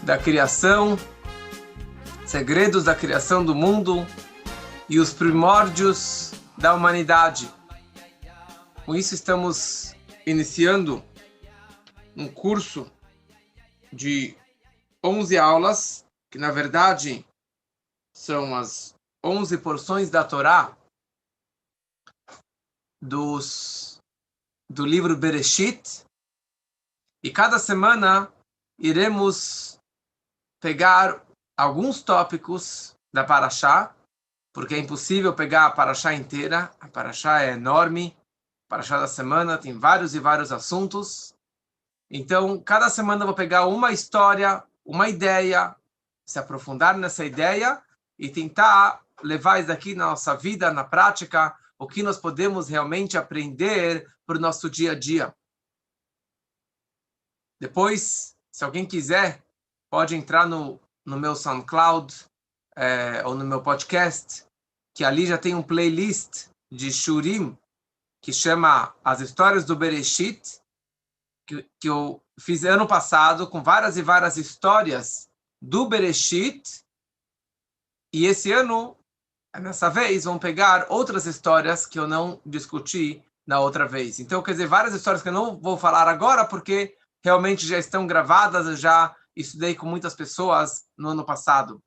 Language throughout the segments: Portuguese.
da criação, segredos da criação do mundo e os primórdios da humanidade. Com isso estamos iniciando um curso de 11 aulas, que na verdade são as 11 porções da Torá do livro Bereshit, e cada semana iremos pegar alguns tópicos da Parashá, porque é impossível pegar a Parashá inteira, a Parashá é enorme, a Parashá da semana tem vários e vários assuntos, então cada semana eu vou pegar uma história, uma ideia, se aprofundar nessa ideia e tentar levar isso daqui na nossa vida, na prática, o que nós podemos realmente aprender para o nosso dia a dia. Depois, se alguém quiser, pode entrar no meu SoundCloud ou no meu podcast, que ali já tem um playlist de Shurim, que chama As Histórias do Bereshit, que eu fiz ano passado, com várias e várias histórias do Bereshit, e esse ano, nessa vez, vamos pegar outras histórias que eu não discuti na outra vez. Então, quer dizer, várias histórias que eu não vou falar agora, porque realmente já estão gravadas, eu já estudei com muitas pessoas no ano passado.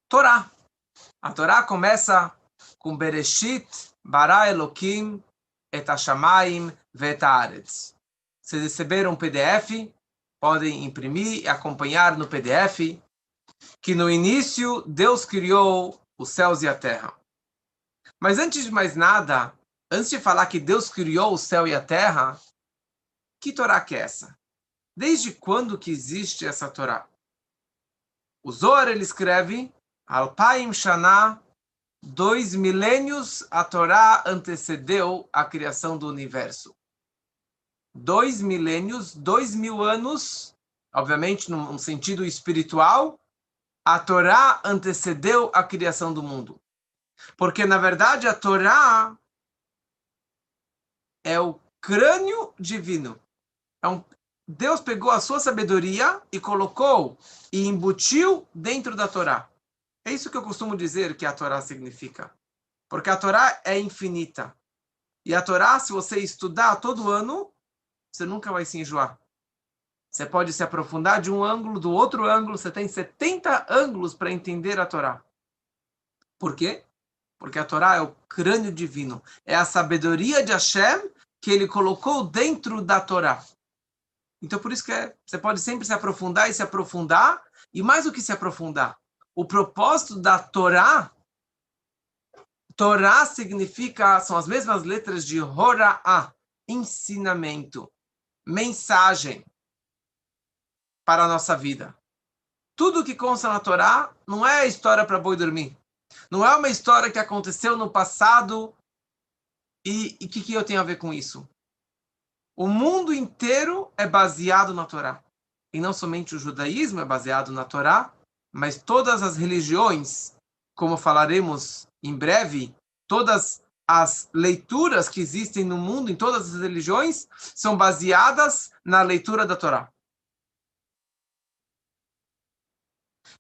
Torá. A Torá começa com Bereshit, bara Elokim, et hashamayim ve'et haaretz. Se receberam um PDF, podem imprimir e acompanhar no PDF, que no início Deus criou os céus e a terra. Mas antes de mais nada, antes de falar que Deus criou o céu e a terra, que Torá que é essa? Desde quando que existe essa Torá? O Zohar, ele escreve, Alpaim Shana, 2 milênios a Torá antecedeu a criação do universo. 2 milênios, 2.000 anos, obviamente num sentido espiritual, a Torá antecedeu a criação do mundo. Porque, na verdade, a Torá é o crânio divino. Deus pegou a sua sabedoria e colocou e embutiu dentro da Torá. É isso que eu costumo dizer que a Torá significa. Porque a Torá é infinita. E a Torá, se você estudar todo ano, você nunca vai se enjoar. Você pode se aprofundar de um ângulo, do outro ângulo, você tem 70 ângulos para entender a Torá. Por quê? Porque a Torá é o crânio divino. É a sabedoria de Hashem que ele colocou dentro da Torá. Então, por isso que você pode sempre se aprofundar e se aprofundar. E mais do que se aprofundar, o propósito da Torá, Torá significa, são as mesmas letras de Hora'á, ensinamento, mensagem para a nossa vida. Tudo que consta na Torá não é história para boi dormir. Não é uma história que aconteceu no passado e o que eu tenho a ver com isso? O mundo inteiro é baseado na Torá. E não somente o judaísmo é baseado na Torá, mas todas as religiões, como falaremos em breve, todas as leituras que existem no mundo, em todas as religiões, são baseadas na leitura da Torá.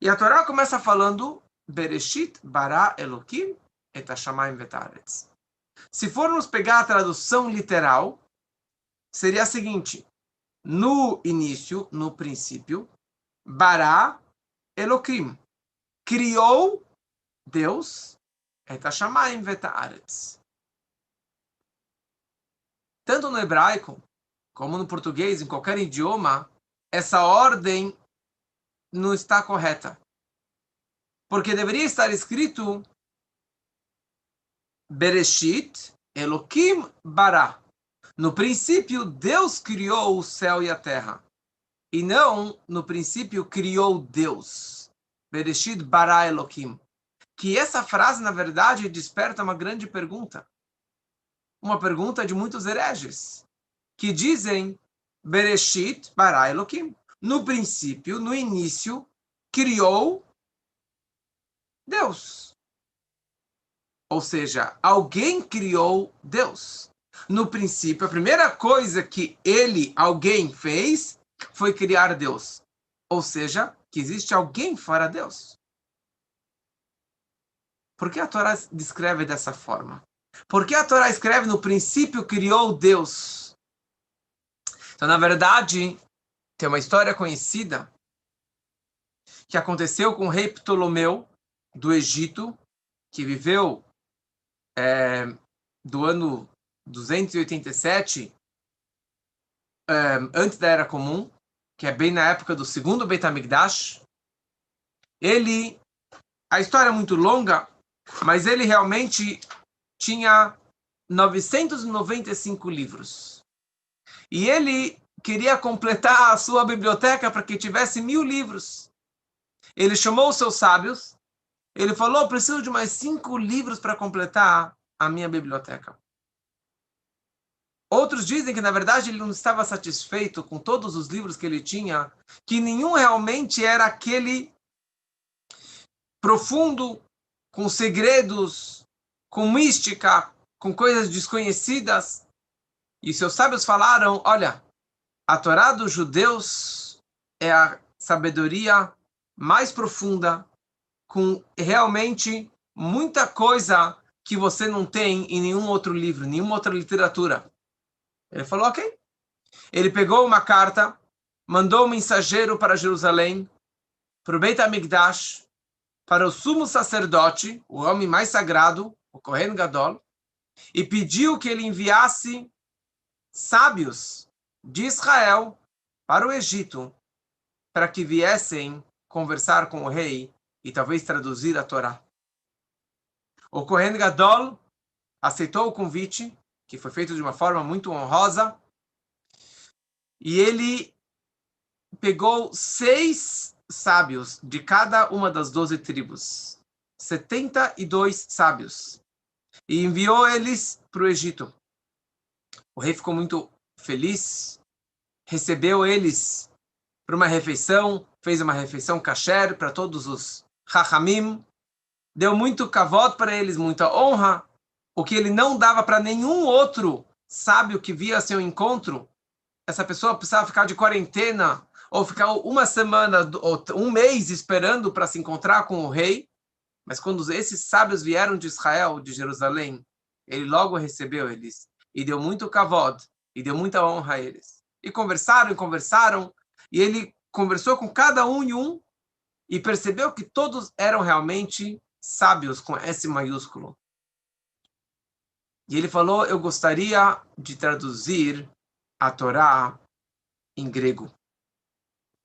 E a Torá começa falando Bereshit bara Elokim et hashamayim ve'et haaretz. Se formos pegar a tradução literal, seria a seguinte: no início, no princípio, bara Elokim, criou Deus et hashamayim ve'et haaretz. Tanto no hebraico como no português, em qualquer idioma, essa ordem não está correta. Porque deveria estar escrito Bereshit Elokim bara. No princípio, Deus criou o céu e a terra. E não, no princípio, criou Deus. Bereshit bara Elokim. Que essa frase, na verdade, desperta uma grande pergunta. Uma pergunta de muitos hereges. Que dizem Bereshit bara Elokim. No princípio, no início, criou Deus. Ou seja, alguém criou Deus. No princípio, a primeira coisa que alguém fez, foi criar Deus. Ou seja, que existe alguém fora Deus. Por que a Torá descreve dessa forma? Por que a Torá escreve no princípio criou Deus? Então, na verdade, tem uma história conhecida que aconteceu com o rei Ptolomeu do Egito, que viveu do ano 287 antes da Era Comum, que é bem na época do segundo Beit HaMikdash. A história é muito longa, mas ele realmente tinha 995 livros. E ele queria completar a sua biblioteca para que tivesse 1000 livros. Ele chamou os seus sábios, ele falou, preciso de mais 5 livros para completar a minha biblioteca. Outros dizem que, na verdade, ele não estava satisfeito com todos os livros que ele tinha, que nenhum realmente era aquele profundo, com segredos, com mística, com coisas desconhecidas. E seus sábios falaram, olha, a Torá dos judeus é a sabedoria mais profunda, com realmente muita coisa que você não tem em nenhum outro livro, nenhuma outra literatura. Ele falou, ok. Ele pegou uma carta, mandou um mensageiro para Jerusalém, para o Beit HaMikdash, para o sumo sacerdote, o homem mais sagrado, o Kohen Gadol, e pediu que ele enviasse sábios de Israel para o Egito, para que viessem conversar com o rei e talvez traduzir a Torá. O Kohen Gadol aceitou o convite, que foi feito de uma forma muito honrosa, e ele pegou 6 sábios de cada uma das 12 tribos, 72 sábios, e enviou eles para o Egito. O rei ficou muito feliz, recebeu eles para uma refeição, fez uma refeição kasher para todos os Chachamim, deu muito kavod para eles, muita honra, o que ele não dava para nenhum outro sábio que via seu encontro. Essa pessoa precisava ficar de quarentena, ou ficar uma semana, ou um mês esperando para se encontrar com o rei. Mas quando esses sábios vieram de Israel, de Jerusalém, ele logo recebeu eles, e deu muito kavod, e deu muita honra a eles. E conversaram, e ele conversou com cada um e um, e percebeu que todos eram realmente sábios, com S maiúsculo. E ele falou, eu gostaria de traduzir a Torá em grego.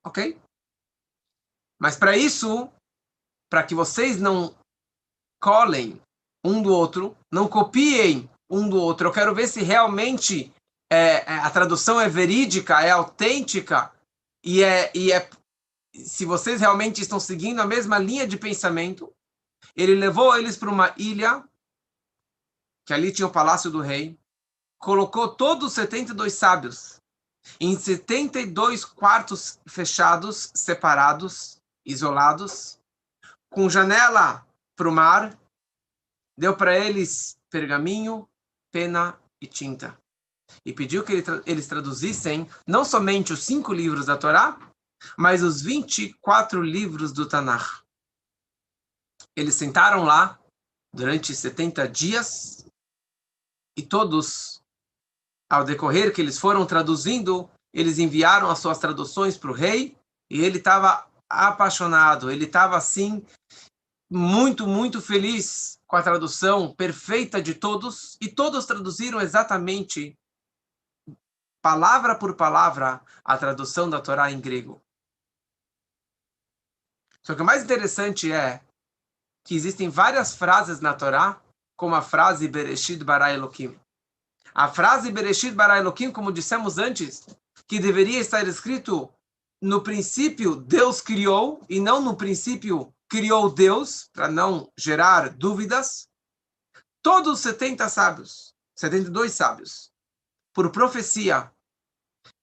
Ok? Mas para isso, para que vocês não colhem um do outro, não copiem um do outro, eu quero ver se realmente a tradução é verídica, é autêntica, e se vocês realmente estão seguindo a mesma linha de pensamento. Ele levou eles para uma ilha, que ali tinha o palácio do rei, colocou todos os 72 sábios em 72 quartos fechados, separados, isolados, com janela para o mar, deu para eles pergaminho, pena e tinta. E pediu que eles traduzissem não somente os 5 livros da Torá, mas os 24 livros do Tanakh. Eles sentaram lá durante 70 dias e todos, ao decorrer que eles foram traduzindo, eles enviaram as suas traduções para o rei e ele estava apaixonado, ele estava assim muito, muito feliz com a tradução perfeita de todos, e todos traduziram exatamente, palavra por palavra, a tradução da Torá em grego. Só que o mais interessante é que existem várias frases na Torá, como a frase Bereshit bara Elokim. A frase Bereshit bara Elokim, como dissemos antes, que deveria estar escrito no princípio Deus criou, e não no princípio criou Deus, para não gerar dúvidas. Todos os 72 sábios, por profecia,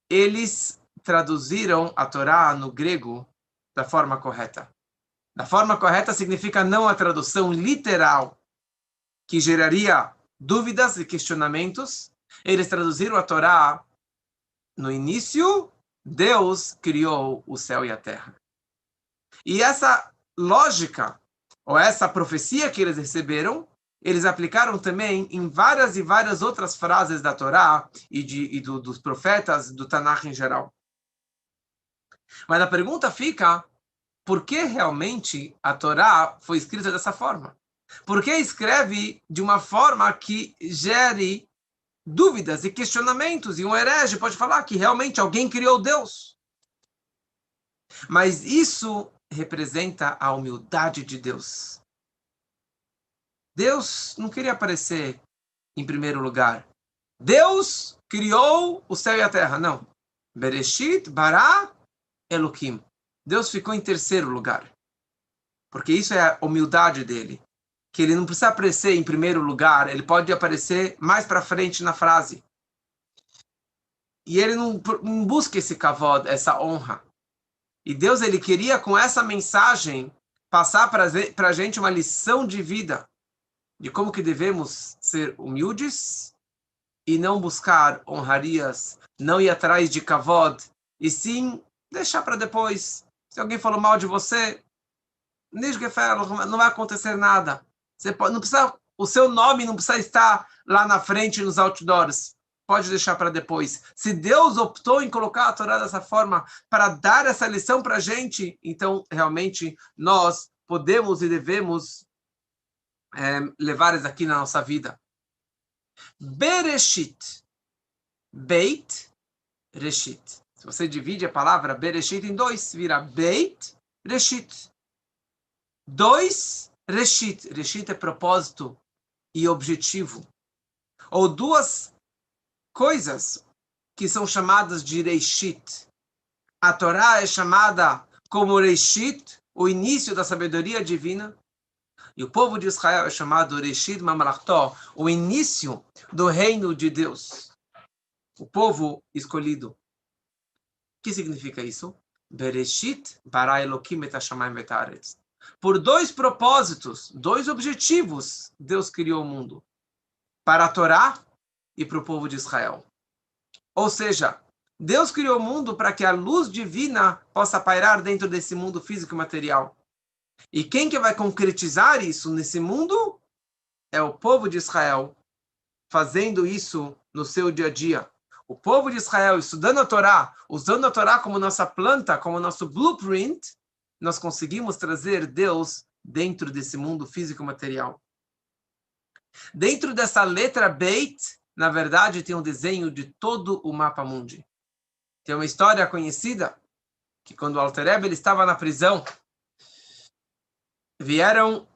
eles traduziram a Torá no grego da forma correta. Da forma correta significa não a tradução literal, que geraria dúvidas e questionamentos. Eles traduziram a Torá no início Deus criou o céu e a terra. E essa lógica, ou essa profecia que eles receberam, eles aplicaram também em várias e várias outras frases da Torá dos profetas, do Tanakh em geral. Mas a pergunta fica, por que realmente a Torá foi escrita dessa forma? Por que escreve de uma forma que gere dúvidas e questionamentos? E um herege pode falar que realmente alguém criou Deus. Mas isso representa a humildade de Deus. Deus não queria aparecer em primeiro lugar. Deus criou o céu e a terra. Não. Bereshit bara Elokim. Deus ficou em terceiro lugar. Porque isso é a humildade dele. Que ele não precisa aparecer em primeiro lugar, ele pode aparecer mais para frente na frase. E ele não busca esse kavod, essa honra. E Deus, ele queria com essa mensagem passar para a gente uma lição de vida, de como que devemos ser humildes e não buscar honrarias, não ir atrás de kavod, e sim deixar para depois. Se alguém falou mal de você, não vai acontecer nada. Você pode, não precisa, o seu nome não precisa estar lá na frente nos outdoors. Pode deixar para depois. Se Deus optou em colocar a Torá dessa forma para dar essa lição para a gente, então realmente nós podemos e devemos levar isso aqui na nossa vida. Bereshit. Beit, Reshit. Se você divide a palavra Bereshit em dois, vira Beit, Reshit. Dois, Reshit. Reshit é propósito e objetivo. Ou duas coisas que são chamadas de Reshit. A Torá é chamada como Reshit, o início da sabedoria divina. E o povo de Israel é chamado Reshit Mamlachto, o início do reino de Deus. O povo escolhido. O que significa isso? Bereshit bara Elokim et hashamayim vet haaretz. Por dois propósitos, dois objetivos, Deus criou o mundo. Para a Torá e para o povo de Israel. Ou seja, Deus criou o mundo para que a luz divina possa pairar dentro desse mundo físico e material. E quem que vai concretizar isso nesse mundo? É o povo de Israel, fazendo isso no seu dia a dia. O povo de Israel estudando a Torá, usando a Torá como nossa planta, como nosso blueprint, nós conseguimos trazer Deus dentro desse mundo físico e material. Dentro dessa letra Beit, na verdade, tem um desenho de todo o mapa mundi. Tem uma história conhecida, que quando o Alter Rebbe ele estava na prisão, vieram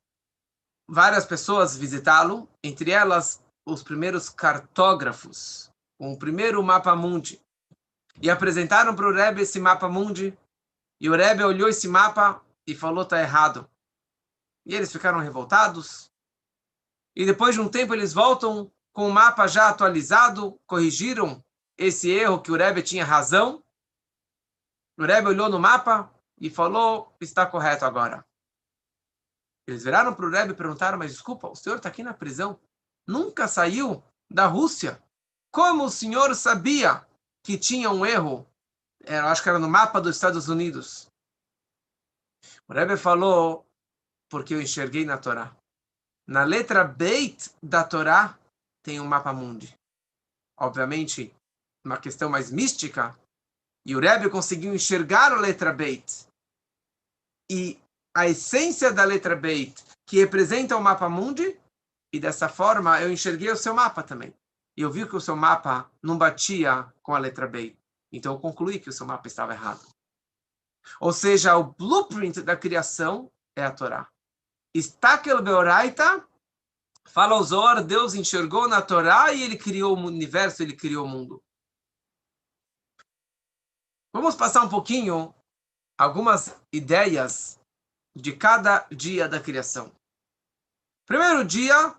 várias pessoas visitá-lo, entre elas os primeiros cartógrafos, o primeiro mapa mundi. E apresentaram para o Rebbe esse mapa mundi, e o Rebbe olhou esse mapa e falou, está errado. E eles ficaram revoltados. E depois de um tempo eles voltam com o mapa já atualizado, corrigiram esse erro que o Rebbe tinha razão. O Rebbe olhou no mapa e falou, está correto agora. Eles viraram para o Rebbe e perguntaram, mas desculpa, o senhor está aqui na prisão, nunca saiu da Rússia. Como o senhor sabia que tinha um erro? Eu acho que era no mapa dos Estados Unidos. O Rebbe falou, porque eu enxerguei na Torá. Na letra Beit da Torá tem um mapa mundi. Obviamente, uma questão mais mística, e o Rebbe conseguiu enxergar a letra Beit. E a essência da letra Beit, que representa o mapa mundi, e dessa forma eu enxerguei o seu mapa também. E eu vi que o seu mapa não batia com a letra Beit. Então eu concluí que o seu mapa estava errado. Ou seja, o blueprint da criação é a Torá. Istakel beoraita, fala o Zohar, Deus enxergou na Torá e ele criou o universo, ele criou o mundo. Vamos passar um pouquinho algumas ideias de cada dia da criação. Primeiro dia,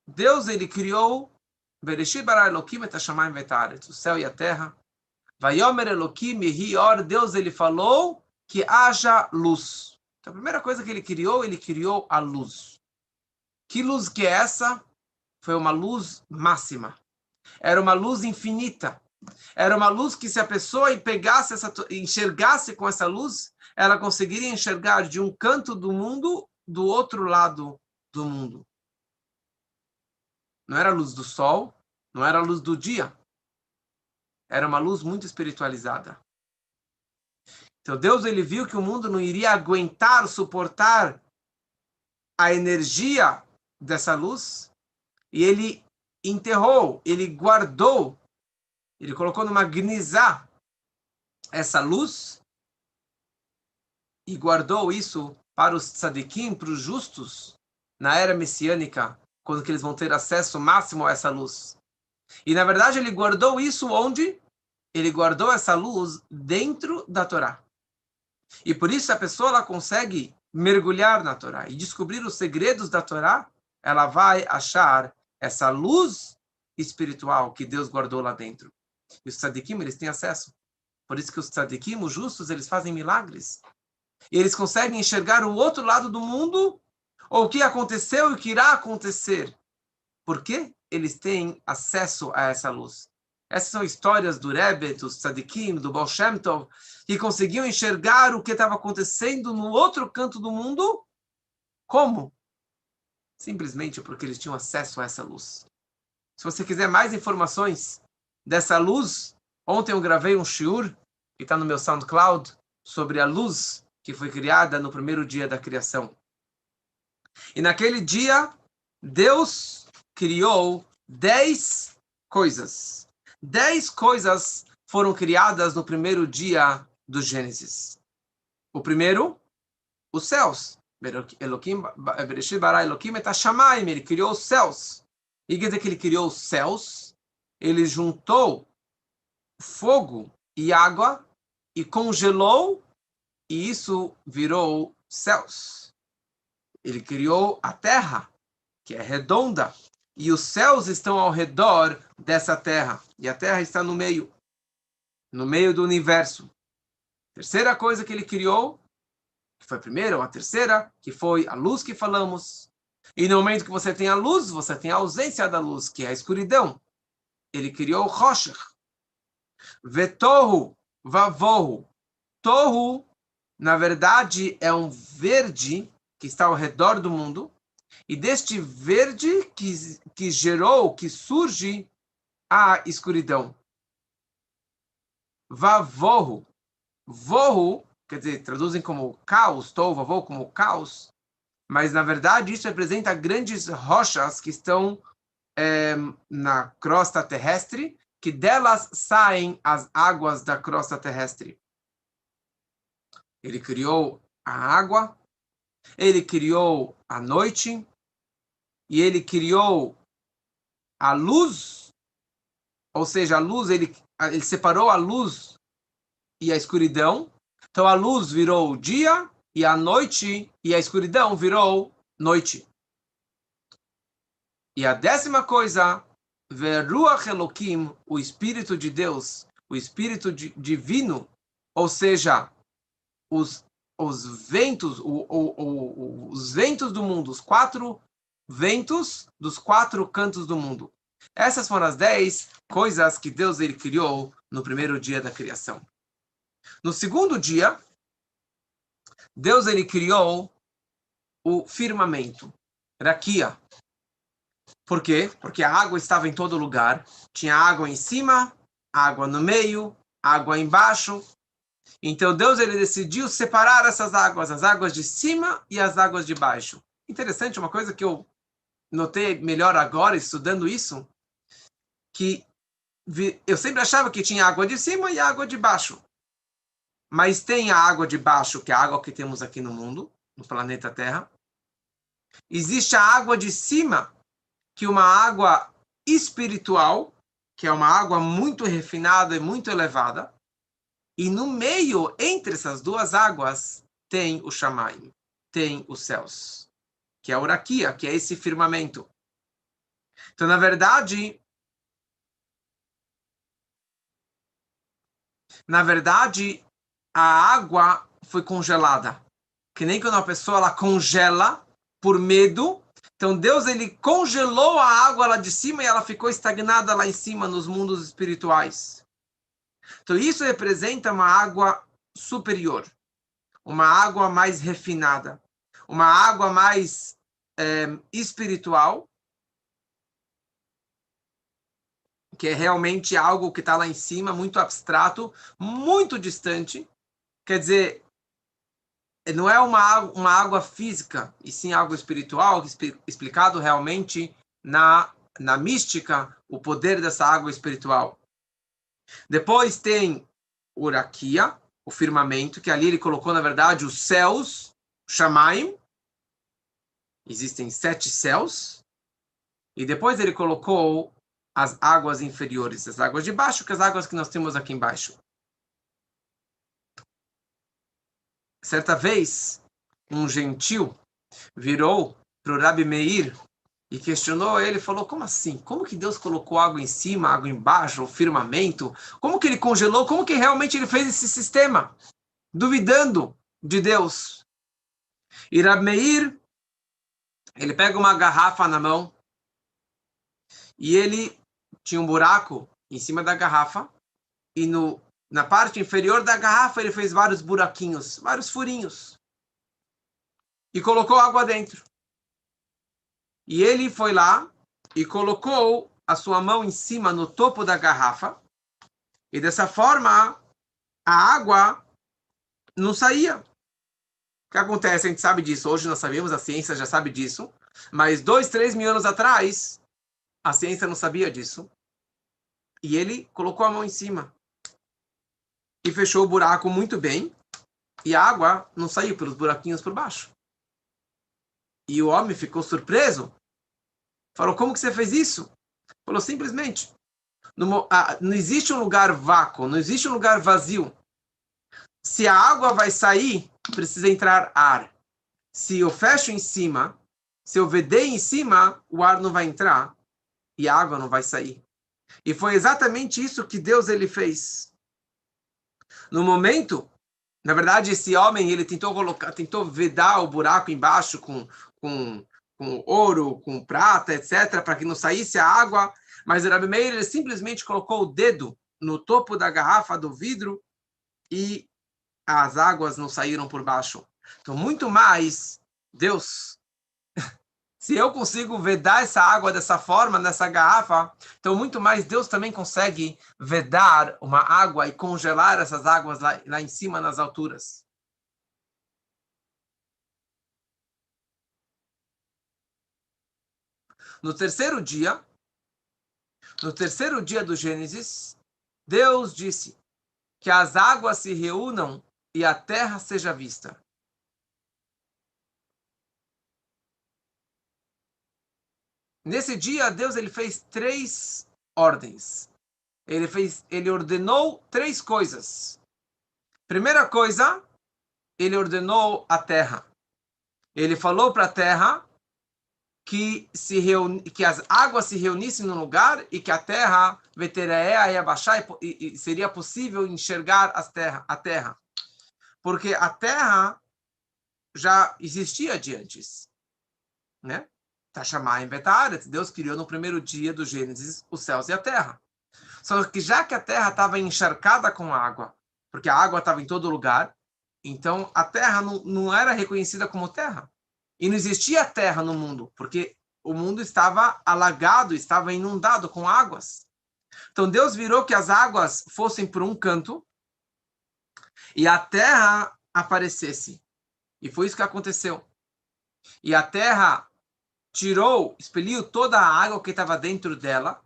Deus ele criou Bereshit bara Elokim et hashamayim vet haaretz, o céu e a terra. Vayomer Elokim yehi or, Deus ele falou que haja luz. Então a primeira coisa que ele criou a luz. Que luz que é essa? Foi uma luz máxima. Era uma luz infinita. Era uma luz que se a pessoa pegasse enxergasse com essa luz, ela conseguiria enxergar de um canto do mundo, do outro lado do mundo. Não era a luz do sol, não era a luz do dia. Era uma luz muito espiritualizada. Então Deus ele viu que o mundo não iria aguentar, suportar a energia dessa luz, e ele enterrou, ele guardou, ele colocou numa gnizá essa luz e guardou isso para os tzadikim, para os justos, na era messiânica, quando que eles vão ter acesso máximo a essa luz. E na verdade ele guardou isso onde? Ele guardou essa luz dentro da Torá. E por isso a pessoa ela consegue mergulhar na Torá e descobrir os segredos da Torá, ela vai achar essa luz espiritual que Deus guardou lá dentro. E os tzadikim, eles têm acesso. Por isso que os tzadikim, os justos, eles fazem milagres. E eles conseguem enxergar o outro lado do mundo, ou o que aconteceu e o que irá acontecer. Por quê? Eles têm acesso a essa luz. Essas são histórias do Rebbe, dos tzadikim, do Baal Shem Tov, que conseguiam enxergar o que estava acontecendo no outro canto do mundo. Como? Simplesmente porque eles tinham acesso a essa luz. Se você quiser mais informações dessa luz, ontem eu gravei um shiur, que está no meu SoundCloud, sobre a luz que foi criada no primeiro dia da criação. E naquele dia, Deus criou 10 coisas. 10 coisas foram criadas no primeiro dia do Gênesis. O primeiro, os céus. Bereshit bara Elokim et hashamayim. Ele criou os céus. E quer dizer que ele criou os céus, ele juntou fogo e água e congelou, e isso virou céus. Ele criou a terra, que é redonda, e os céus estão ao redor dessa terra. E a terra está no meio do universo. Terceira coisa que ele criou, que foi a primeira ou a terceira, que foi a luz que falamos. E no momento que você tem a luz, você tem a ausência da luz, que é a escuridão. Ele criou Roshech. Vetohu, vavohu. Tohu, na verdade, é um verde que está ao redor do mundo. E deste verde que gerou, que surge a escuridão. Vavohu. Vohu, quer dizer, traduzem como caos, tohu, vavohu como caos. Mas, na verdade, isso representa grandes rochas que estão na crosta terrestre, que delas saem as águas da crosta terrestre. Ele criou a água, ele criou a noite, e ele criou a luz, ou seja, a luz, ele separou a luz e a escuridão. Então a luz virou dia, e a noite e a escuridão virou noite. E a 10ª coisa, Veruach Elokim, o Espírito de Deus, o Espírito divino, ou seja, os ventos, os ventos do mundo, os 4 ventos dos 4 cantos do mundo. Essas foram as 10 coisas que Deus ele criou no primeiro dia da criação. No segundo dia, Deus ele criou o firmamento, Raquia. Por quê? Porque a água estava em todo lugar. Tinha água em cima, água no meio, água embaixo. Então Deus ele decidiu separar essas águas, as águas de cima e as águas de baixo. Interessante, uma coisa que eu notei melhor agora, estudando isso, que eu sempre achava que tinha água de cima e água de baixo. Mas tem a água de baixo, que é a água que temos aqui no mundo, no planeta Terra. Existe a água de cima, que é uma água espiritual, que é uma água muito refinada e muito elevada. E no meio, entre essas duas águas, tem o Shamayim, tem os céus, que é a Uraquia, que é esse firmamento. Então, na verdade, a água foi congelada. Que nem quando uma pessoa ela congela por medo. Então, Deus ele congelou a água lá de cima e ela ficou estagnada lá em cima nos mundos espirituais. Então, isso representa uma água superior, uma água mais refinada, uma água mais espiritual, que é realmente algo que está lá em cima, muito abstrato, muito distante. Quer dizer, não é uma água física, e sim água espiritual, explicado realmente na mística, o poder dessa água espiritual. Depois tem o Raquia, o firmamento, que ali ele colocou, na verdade, os céus, Shamaim. Existem 7 céus. E depois ele colocou as águas inferiores, as águas de baixo, que as águas que nós temos aqui embaixo. Certa vez, um gentil virou para o Rabi Meir e questionou ele, falou, como assim? Como que Deus colocou água em cima, água embaixo, o firmamento? Como que ele congelou? Como que realmente ele fez esse sistema? Duvidando de Deus. E Rabi Meir, ele pega uma garrafa na mão e ele tinha um buraco em cima da garrafa e na parte inferior da garrafa ele fez vários buraquinhos, vários furinhos e colocou água dentro. E ele foi lá e colocou a sua mão em cima no topo da garrafa e dessa forma a água não saía. O que acontece? A gente sabe disso. Hoje nós sabemos, a ciência já sabe disso. Mas 2, 3 mil anos atrás, a ciência não sabia disso. E ele colocou a mão em cima e fechou o buraco muito bem. E a água não saiu pelos buraquinhos por baixo. E o homem ficou surpreso. Falou, como que você fez isso? Falou, simplesmente. Não existe um lugar vácuo, não existe um lugar vazio. Se a água vai sair, precisa entrar ar. Se eu fecho em cima, se eu vedei em cima, o ar não vai entrar e a água não vai sair. E foi exatamente isso que Deus ele fez. No momento, na verdade, esse homem ele tentou vedar o buraco embaixo com ouro, com prata, etc., para que não saísse a água. Mas o Rabi Meir ele simplesmente colocou o dedo no topo da garrafa do vidro e as águas não saíram por baixo. Então, muito mais, Deus, se eu consigo vedar essa água dessa forma, nessa garrafa, então muito mais Deus também consegue vedar uma água e congelar essas águas lá em cima, nas alturas. No terceiro dia do Gênesis, Deus disse que as águas se reúnam e a terra seja vista. Nesse dia, Deus ele fez 3 ordens. Ele ordenou 3 coisas. Primeira coisa, ele ordenou a terra. Ele falou para a terra que as águas se reunissem num lugar e que a terra ia baixar e seria possível enxergar a terra. Porque a terra já existia de antes, né? Tashamayim Betaretz, Deus criou no primeiro dia do Gênesis os céus e a terra. Só que já que a terra estava encharcada com água, porque a água estava em todo lugar, então a terra não era reconhecida como terra. E não existia terra no mundo, porque o mundo estava alagado, estava inundado com águas. Então Deus virou que as águas fossem por um canto e a terra aparecesse. E foi isso que aconteceu. E a terra expeliu toda a água que estava dentro dela,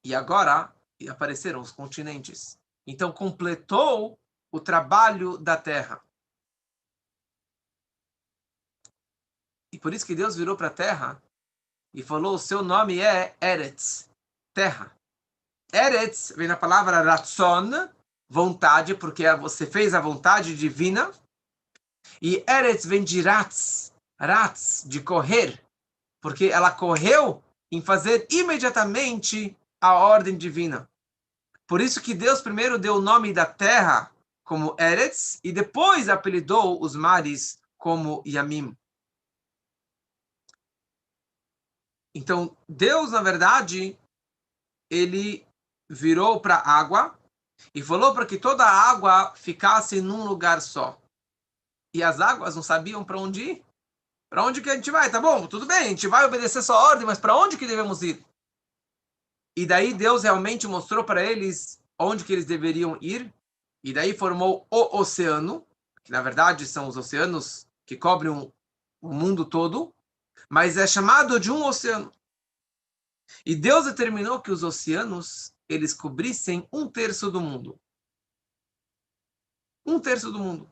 e agora apareceram os continentes. Então completou o trabalho da terra. E por isso que Deus virou para a terra e falou, o seu nome é Eretz, terra. Eretz vem na palavra Ratzon, vontade, porque você fez a vontade divina. E Eretz vem de Ratz, de correr, porque ela correu em fazer imediatamente a ordem divina. Por isso que Deus primeiro deu o nome da terra como Eretz e depois apelidou os mares como Yamim. Então, Deus, na verdade, ele virou para a água e falou para que toda a água ficasse num lugar só. E as águas não sabiam para onde ir. Para onde que a gente vai? Tá bom, tudo bem, a gente vai obedecer sua ordem, mas para onde que devemos ir? E daí Deus realmente mostrou para eles onde que eles deveriam ir. E daí formou o oceano, que na verdade são os oceanos que cobrem o mundo todo, mas é chamado de um oceano. E Deus determinou que os oceanos eles cobrissem 1/3 do mundo. 1/3 do mundo.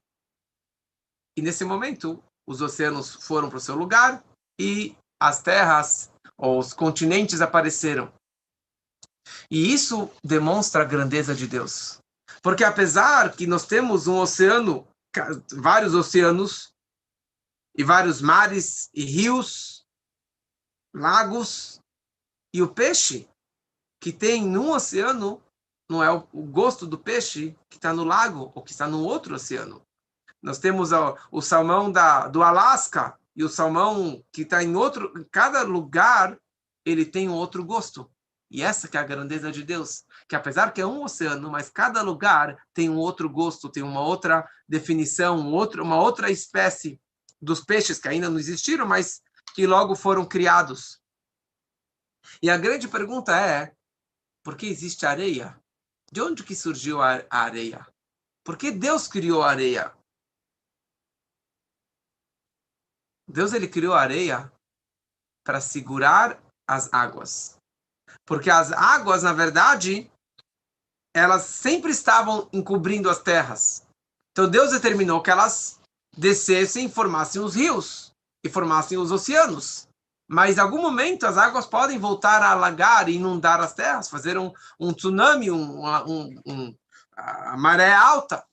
E nesse momento, os oceanos foram para o seu lugar e as terras, ou os continentes apareceram. E isso demonstra a grandeza de Deus. Porque apesar que nós temos um oceano, vários oceanos, e vários mares e rios, lagos, e o peixe que tem num oceano não é o gosto do peixe que está no lago ou que está no outro oceano. Nós temos o salmão do Alasca e o salmão que está em outro. Cada lugar ele tem um outro gosto. E essa que é a grandeza de Deus, que apesar que é um oceano, mas cada lugar tem um outro gosto, tem uma outra definição, uma outra espécie dos peixes que ainda não existiram, mas que logo foram criados. E a grande pergunta é, por que existe areia? De onde que surgiu a areia? Por que Deus criou a areia? Deus ele criou a areia para segurar as águas. Porque as águas, na verdade, elas sempre estavam encobrindo as terras. Então Deus determinou que elas descessem e formassem os rios e formassem os oceanos. Mas em algum momento as águas podem voltar a alagar e inundar as terras, fazer um tsunami, a maré alta.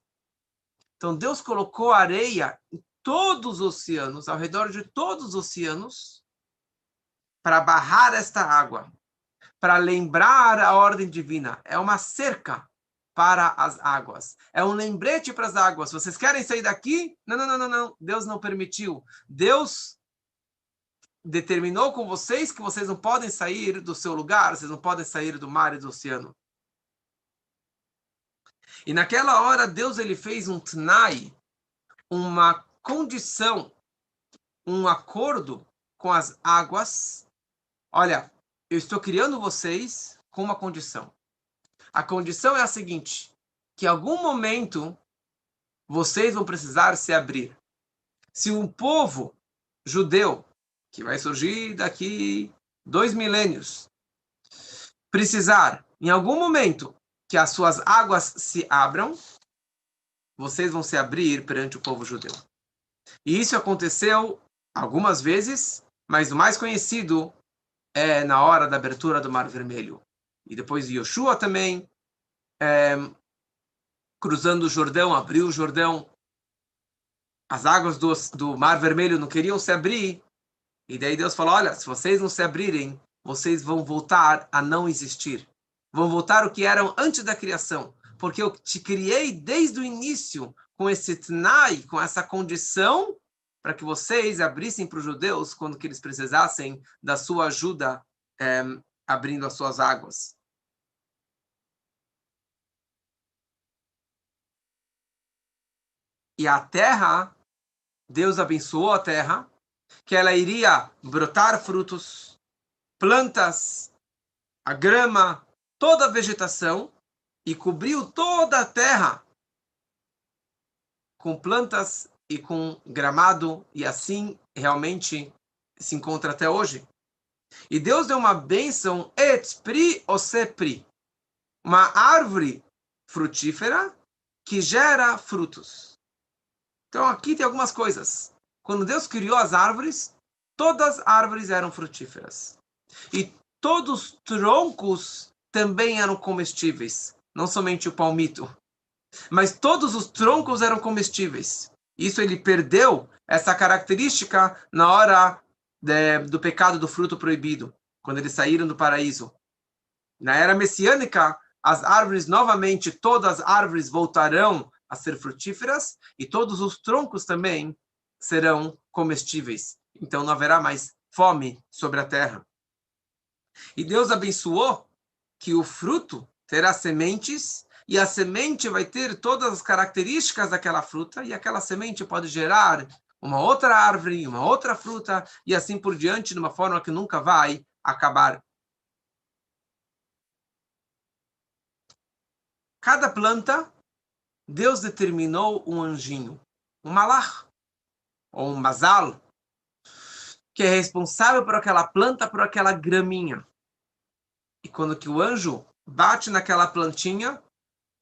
Então Deus colocou areia em todos os oceanos, ao redor de todos os oceanos, para barrar esta água, para lembrar a ordem divina. É uma cerca para as águas. É um lembrete para as águas. Vocês querem sair daqui? Não, não, não, não, não. Deus não permitiu. Deus determinou com vocês que vocês não podem sair do seu lugar, vocês não podem sair do mar e do oceano. E naquela hora, Deus ele fez um tnai, uma condição, um acordo com as águas. Olha, eu estou criando vocês com uma condição. A condição é a seguinte, que em algum momento vocês vão precisar se abrir. Se um povo judeu, que vai surgir daqui 2 milênios, precisar, em algum momento, que as suas águas se abram, vocês vão se abrir perante o povo judeu. E isso aconteceu algumas vezes, mas o mais conhecido é na hora da abertura do Mar Vermelho. E depois Yoshua também, cruzando o Jordão, abriu o Jordão. As águas do Mar Vermelho não queriam se abrir. E daí Deus falou, olha, se vocês não se abrirem, vocês vão voltar a não existir. Vão voltar o que eram antes da criação. Porque eu te criei desde o início com esse tnai, com essa condição, para que vocês abrissem para os judeus quando que eles precisassem da sua ajuda, abrindo as suas águas. E a terra, Deus abençoou a terra, que ela iria brotar frutos, plantas, a grama, toda a vegetação, e cobriu toda a terra com plantas e com gramado, e assim realmente se encontra até hoje. E Deus deu uma bênção, et pri osepri, uma árvore frutífera que gera frutos. Então aqui tem algumas coisas. Quando Deus criou as árvores, todas as árvores eram frutíferas. E todos os troncos também eram comestíveis. Não somente o palmito. Mas todos os troncos eram comestíveis. Isso ele perdeu essa característica na hora do pecado do fruto proibido. Quando eles saíram do paraíso. Na era messiânica, as árvores novamente, todas as árvores voltarão a ser frutíferas e todos os troncos também serão comestíveis. Então não haverá mais fome sobre a terra. E Deus abençoou que o fruto terá sementes e a semente vai ter todas as características daquela fruta, e aquela semente pode gerar uma outra árvore, uma outra fruta, e assim por diante, de uma forma que nunca vai acabar. Cada planta, Deus determinou um anjinho, um malach, ou um mazal, que é responsável por aquela planta, por aquela graminha. E quando que o anjo bate naquela plantinha,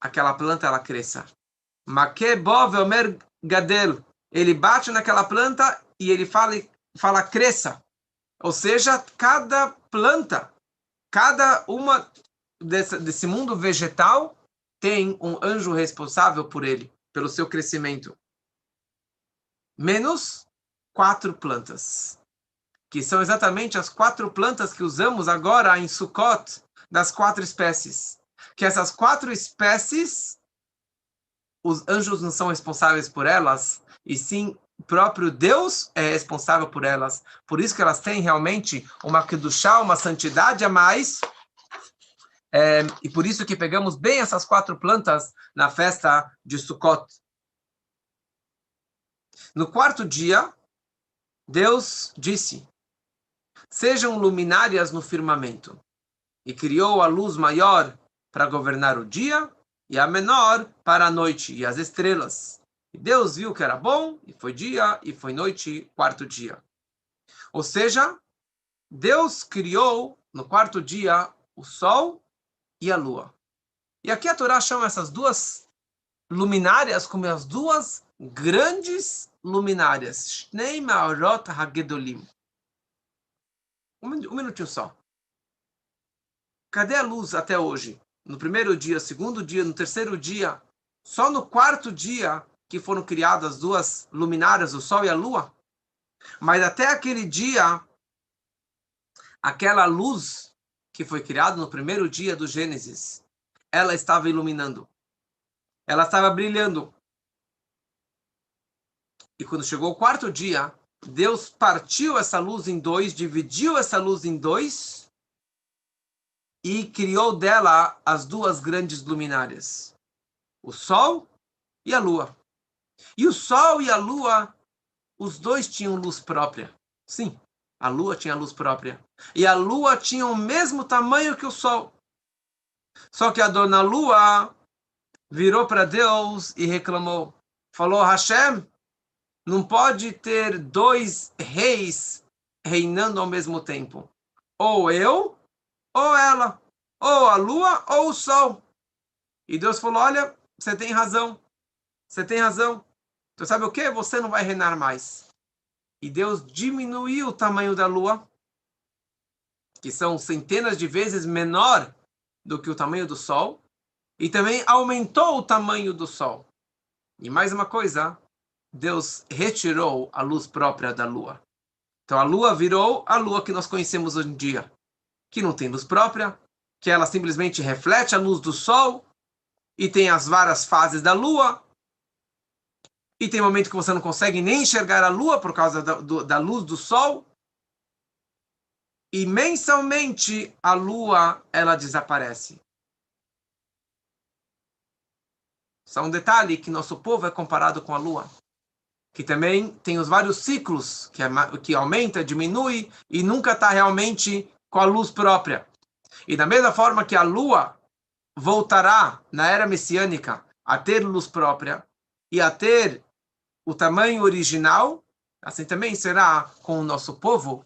aquela planta ela cresça. Makebov omer gadel. Ele bate naquela planta e ele fala cresça. Ou seja, cada planta, cada uma desse mundo vegetal tem um anjo responsável por ele, pelo seu crescimento. Menos 4 plantas, que são exatamente as 4 plantas que usamos agora em Sukkot, das 4 espécies. Que essas 4 espécies, os anjos não são responsáveis por elas, e sim o próprio Deus é responsável por elas. Por isso que elas têm realmente uma kedushá, uma santidade a mais. E por isso que pegamos bem essas 4 plantas na festa de Sukkot. No 4º dia, Deus disse: sejam luminárias no firmamento. E criou a luz maior para governar o dia, e a menor para a noite, e as estrelas. E Deus viu que era bom, e foi dia, e foi noite, 4º dia. Ou seja, Deus criou no 4º dia o sol e a lua. E aqui a Torá chama essas 2 luminárias como as 2 grandes luminárias. Shnei Ma'orot HaGedolim. Um minutinho só. Cadê a luz até hoje? No 1º dia, 2º dia, no 3º dia? Só no 4º dia que foram criadas 2 luminárias, o sol e a lua? Mas até aquele dia, aquela luz que foi criada no 1º dia do Gênesis, ela estava iluminando. Ela estava brilhando. E quando chegou o 4º dia, Deus partiu essa luz em 2, dividiu essa luz em 2 e criou dela as 2 grandes luminárias, o sol e a lua. E o sol e a lua, os 2 tinham luz própria. Sim, a lua tinha luz própria. E a lua tinha o mesmo tamanho que o sol. Só que a dona lua virou para Deus e reclamou. Falou: Hashem, não pode ter 2 reis reinando ao mesmo tempo. Ou eu, ou ela. Ou a lua, ou o sol. E Deus falou: olha, você tem razão. Você tem razão. Então sabe o quê? Você não vai reinar mais. E Deus diminuiu o tamanho da lua, que são centenas de vezes menor do que o tamanho do sol, e também aumentou o tamanho do sol. E mais uma coisa, Deus retirou a luz própria da lua. Então a lua virou a lua que nós conhecemos hoje em dia, que não tem luz própria, que ela simplesmente reflete a luz do sol, e tem as várias fases da lua, e tem momento que você não consegue nem enxergar a lua por causa da luz do sol, e mensalmente a lua ela desaparece. Só um detalhe, que nosso povo é comparado com a lua, que também tem os vários ciclos, que aumenta, diminui, e nunca está realmente com a luz própria. E da mesma forma que a lua voltará na era messiânica a ter luz própria e a ter o tamanho original, assim também será com o nosso povo,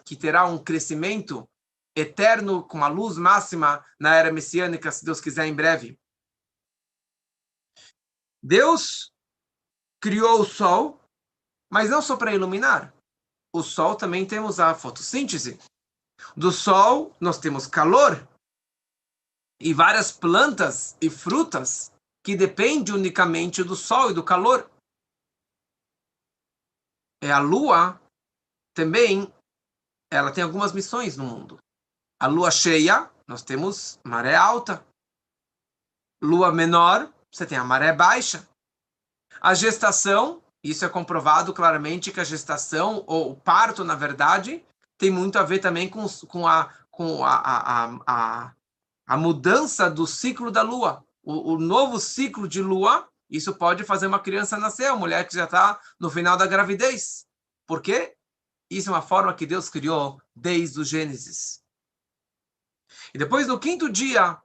que terá um crescimento eterno com a luz máxima na era messiânica, se Deus quiser, em breve. Deus criou o sol, mas não só para iluminar. O sol também temos a fotossíntese. Do sol nós temos calor e várias plantas e frutas que dependem unicamente do sol e do calor. A lua também, ela tem algumas missões no mundo. A lua cheia, nós temos maré alta. Lua menor, você tem a maré baixa. A gestação, isso é comprovado claramente que a gestação, ou o parto, na verdade, tem muito a ver também com a mudança do ciclo da lua. o novo ciclo de lua, isso pode fazer uma criança nascer, uma mulher que já está no final da gravidez. Por quê? Isso é uma forma que Deus criou desde o Gênesis. E depois, no quinto dia,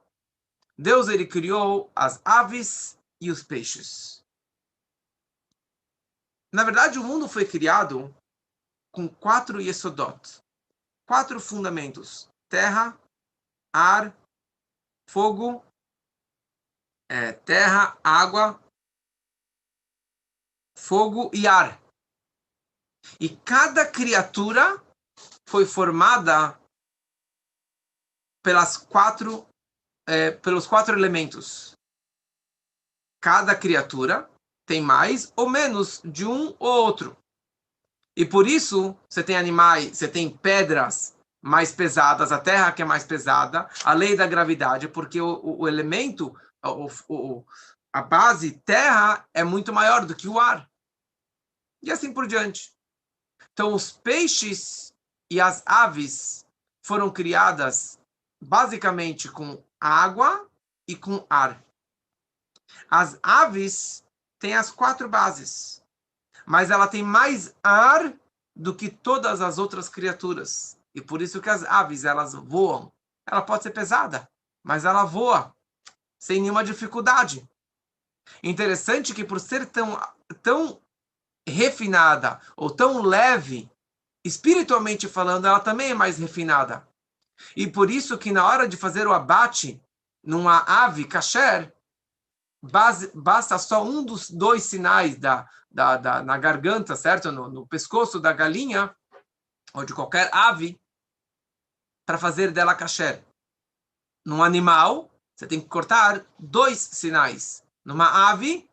Deus ele criou as aves e os peixes. Na verdade, o mundo foi criado com 4 yesodot, 4 fundamentos: terra, ar, fogo, terra, água, fogo e ar. E cada criatura foi formada pelos 4 elementos. Cada criatura tem mais ou menos de um ou outro. E por isso, você tem animais, você tem pedras mais pesadas, a terra que é mais pesada, a lei da gravidade, porque o elemento, a base terra é muito maior do que o ar. E assim por diante. Então, os peixes e as aves foram criadas basicamente com água e com ar. As aves têm as 4 bases, mas ela tem mais ar do que todas as outras criaturas. E por isso que as aves, elas voam. Ela pode ser pesada, mas ela voa sem nenhuma dificuldade. Interessante que por ser tão refinada ou tão leve, espiritualmente falando, ela também é mais refinada. E por isso que na hora de fazer o abate numa ave kasher, basta só um dos 2 sinais na garganta, certo? No pescoço da galinha, ou de qualquer ave, para fazer dela kasher. Num animal, você tem que cortar 2 sinais. Numa ave,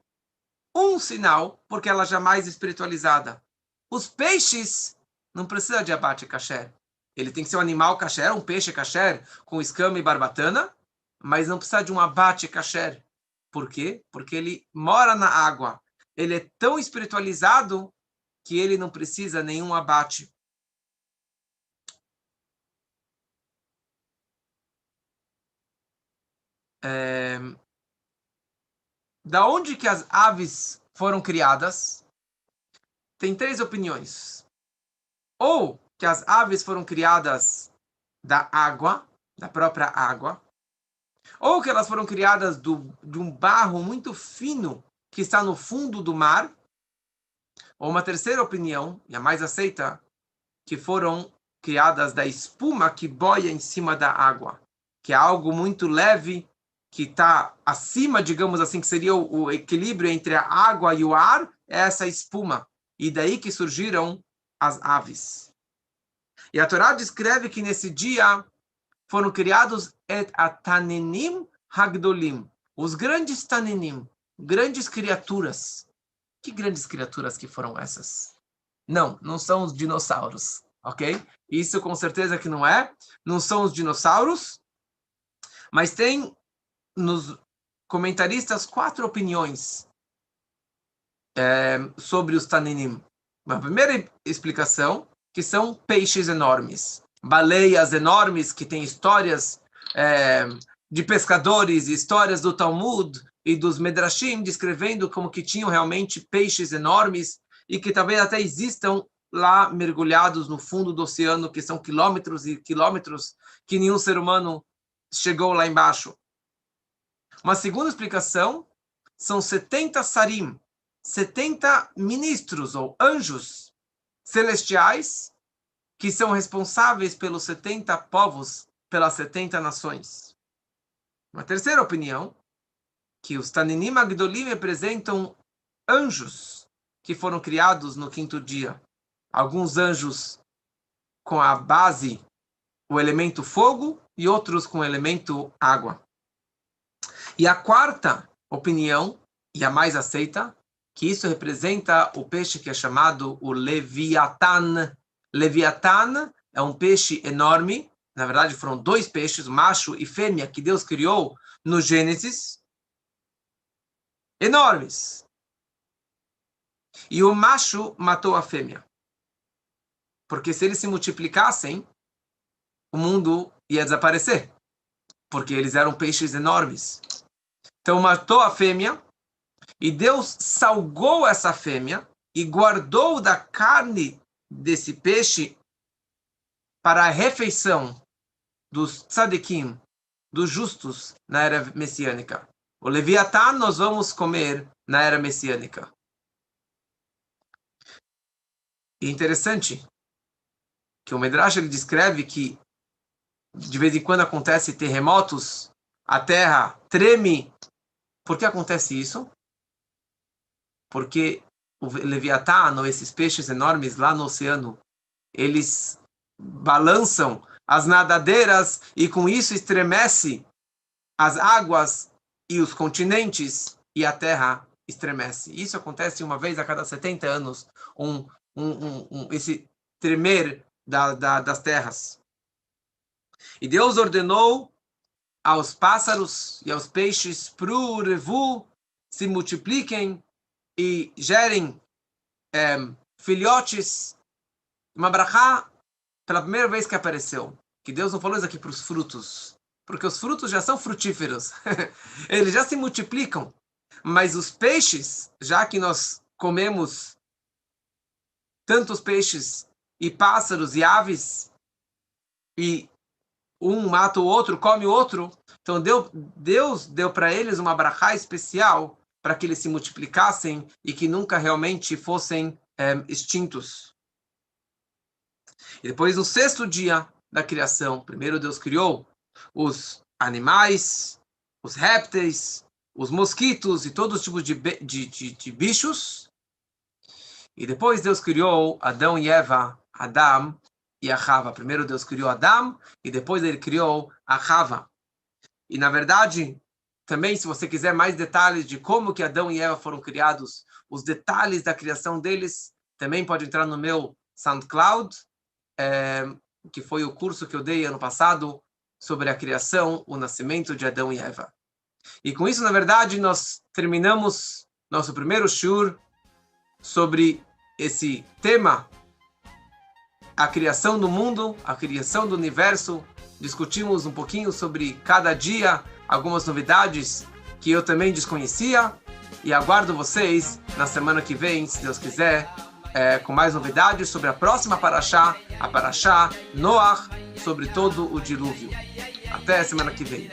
1 sinal, porque ela já é mais espiritualizada. Os peixes não precisa de abate kasher. Ele tem que ser um animal kasher, um peixe kasher, com escama e barbatana, mas não precisa de um abate kasher. Por quê? Porque ele mora na água. Ele é tão espiritualizado que ele não precisa nenhum abate. Da onde que as aves foram criadas? Tem 3 opiniões. Ou que as aves foram criadas da água, da própria água, ou que elas foram criadas de um barro muito fino que está no fundo do mar, ou uma terceira opinião, e a mais aceita, que foram criadas da espuma que boia em cima da água, que é algo muito leve, que está acima, digamos assim, que seria o equilíbrio entre a água e o ar, é essa espuma. E daí que surgiram as aves. E a Torá descreve que nesse dia foram criados Taninim Hagdolim, os grandes Taninim, grandes criaturas. Que grandes criaturas que foram essas? Não são os dinossauros, ok? Isso com certeza que não é. Não são os dinossauros, mas tem nos comentaristas 4 opiniões sobre os Taninim. Uma primeira explicação, que são peixes enormes, baleias enormes que têm histórias de pescadores, histórias do Talmud e dos Medrashim, descrevendo como que tinham realmente peixes enormes e que talvez até existam lá mergulhados no fundo do oceano, que são quilômetros e quilômetros, que nenhum ser humano chegou lá embaixo. Uma segunda explicação são 70 sarim, 70 ministros ou anjos celestiais que são responsáveis pelos 70 povos, pelas 70 nações. Uma terceira opinião, que os Taninim Agdolim representam anjos que foram criados no 5º dia. Alguns anjos com a base, o elemento fogo, e outros com o elemento água. E a quarta opinião, e a mais aceita, que isso representa o peixe que é chamado o Leviatã. Leviatã é um peixe enorme, na verdade foram 2 peixes, macho e fêmea, que Deus criou no Gênesis, enormes. E o macho matou a fêmea. Porque se eles se multiplicassem, o mundo ia desaparecer. Porque eles eram peixes enormes. Então matou a fêmea, e Deus salgou essa fêmea e guardou da carne desse peixe para a refeição dos tzadikim, dos justos na era messiânica. O Leviatã nós vamos comer na era messiânica. E interessante que o Medrash ele descreve que de vez em quando acontece terremotos, a terra treme. Por que acontece isso? Porque o Leviatã, ou esses peixes enormes lá no oceano, eles balançam as nadadeiras e com isso estremece as águas e os continentes e a terra estremece. Isso acontece uma vez a cada 70 anos, esse tremer das terras. E Deus ordenou aos pássaros e aos peixes pro revu se multipliquem e gerem filhotes. Uma brachá, pela primeira vez que apareceu, que Deus não falou isso aqui para os frutos, porque os frutos já são frutíferos, eles já se multiplicam, mas os peixes, já que nós comemos tantos peixes e pássaros e aves, e um mata o outro, come o outro, então Deus deu para eles uma brachá especial para que eles se multiplicassem e que nunca realmente fossem extintos. E depois, no sexto dia da criação, primeiro Deus criou os animais, os répteis, os mosquitos e todos os tipos de bichos. E depois Deus criou Adão e Eva, Adam e a Chava. Primeiro Deus criou Adão e depois ele criou a Chava. E na verdade, também se você quiser mais detalhes de como que Adão e Eva foram criados, os detalhes da criação deles, também pode entrar no meu SoundCloud, que foi o curso que eu dei ano passado sobre a criação, o nascimento de Adão e Eva. E com isso, na verdade, nós terminamos nosso primeiro shiur sobre esse tema, a criação do mundo, a criação do universo. Discutimos um pouquinho sobre cada dia, algumas novidades que eu também desconhecia, e aguardo vocês na semana que vem, se Deus quiser, com mais novidades sobre a próxima Parashá, a Parashá Noach, sobre todo o dilúvio. Até a semana que vem.